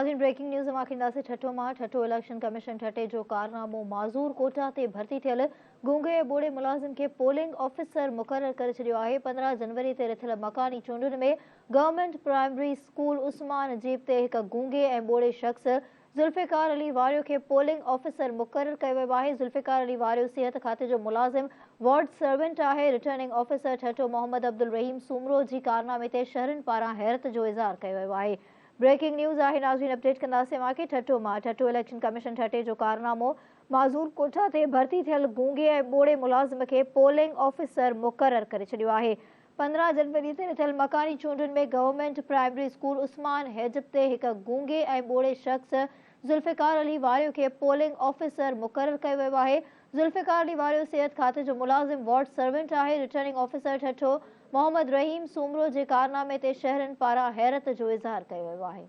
नाज़रीन breaking news मां ठठो मां ठठो इलेक्शन कमीशन ठटे जो कारनामो माज़ूर कोटा ते भर्ती थियल गूंगे ऐं ॿोड़े मुलाज़िम खे पोलिंग ऑफिसर मुक़रर करे छॾियो आहे। 15 जनवरी ते थियल मकानी चूंडुनि में गवर्नमेंट प्राइमरी स्कूल उस्मान अजीब ते हिक गूंगे ऐं ॿोड़े शख़्स ज़ुल्फ़िकार अली वारियो खे पोलिंग ऑफिसर मुक़रर कयो वियो आहे। ज़ुल्फ़िकार अली वारियो सिहत खाते जो मुलाज़िम वार्ड सर्वेंट आहे। रिटर्निंग ऑफिसर ठठो मोहम्मद अब्दुल रहीम सूमरो जी कारनामे ते शहरनि पारां हैरत जो इज़हार कयो वियो आहे। ब्रेकिंग न्यूज़ आहे नाज़रीन अपडेट कंदासीं मां ठठो मां ठठो इलेक्शन कमीशन ठटे जो कारनामो माज़ूर कोटा ते भर्ती थियल गूंगे ऐं ॿोड़े मुलाज़िम खे पोलिंग ऑफिसर मुक़रर करे छॾियो आहे। 15 जनवरी ते थियल मकानी चूंडुनि में गवर्नमेंट प्राइमरी स्कूल उस्मान हैजिब ते हिक गूंगे ऐं ॿोड़े शख़्स ज़ुल्फ़िकार अली वारियो खे पोलिंग ऑफिसर मुक़रर कयो वियो आहे। ज़ुल्फ़िकार अली वारियो सिहत खाते जो मुलाज़िम वार्ड सर्वेंट आहे। रिटर्निंग ऑफिसर ठठो मोहम्मद रहीम सूमरो जे कारनामे ते शहरनि पारां हैरत जो इज़हार कयो वियो आहे।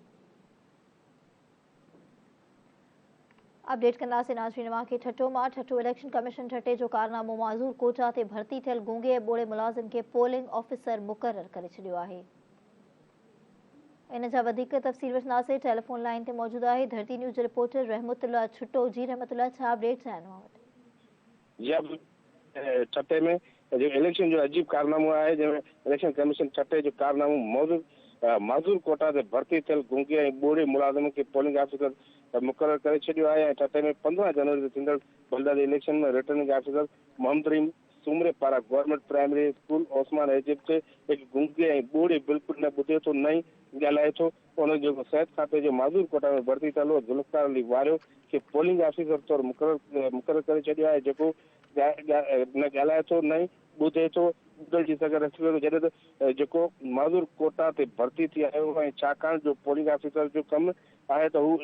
अपडेट कंदासीं नाज़रीन मां ठठो मां ठठो इलेक्शन कमीशन ठटे जो कारनामो माज़ूर कोटा ते भर्ती थियल गूंगे ऐं ॿोड़े मुलाज़िम खे पोलिंग ऑफिसर मुक़रर करे छॾियो आहे। इन जा वधीक तफ़सील वठंदासीं। टेलीफोन लाइन ते मौजूद आहे धरती न्यूज़ जो रिपोर्टर रहमतुल्लाह छुट्टो। जी रहमतुल्लाह, छा अपडेट्स आहिनि? छठे में जो इलेक्शन जो अजीब कारनामो है जैमें इलेक्शन कमीशन छठे जो कारनामो माज़ूर कोटा से भर्ती थियल गूंगे ऐं ॿोड़े मुलाज़िम के पोलिंग ऑफिसर मुक़रर करे छॾियो आहे। छठे में 15 जनवरी ते थींदड़ बलदारी इलेक्शन में रिटर्निंग ऑफिसर मोहम्मद रहीम सूमरे पारां गवर्नमेंट प्राइमरी स्कूल ओस्मान एजिब ते एक गूंगे ऐं ॿोड़े बिल्कुलु न ॿुधे थो न ई ॻाल्हाए थो उन जो सिहत खाते जो माज़ूर कोटा में भर्ती थियल हो ज़ुल्फ़िकार अली वारियो खे पोलिंग ऑफिसर तौर मुक़रर करे छॾियो आहे, जेको न ॻाल्हाए थो न ई ॿुधे थो ॿुधण जी सघ रखी वियो जॾहिं त जेको माज़ूर कोटा ते भर्ती थी आयो ऐं छाकाणि जो पोलिंग ऑफिसर जो कमु आहे त हू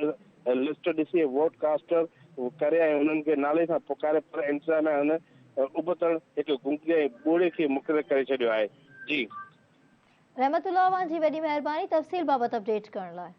लिस्ट ॾिसी वोट कास्टर करे ऐं उन्हनि खे नाले सां पुकारे पर इंतज़ाम में हुन उबतड़ हिकु गूंगे ऐं ॿोड़े खे मुक़रर करे छॾियो आहे। जी रहमतुल्लाह जी वॾी महिरबानी तफ़सील बाबति अपडेट करण लाइ।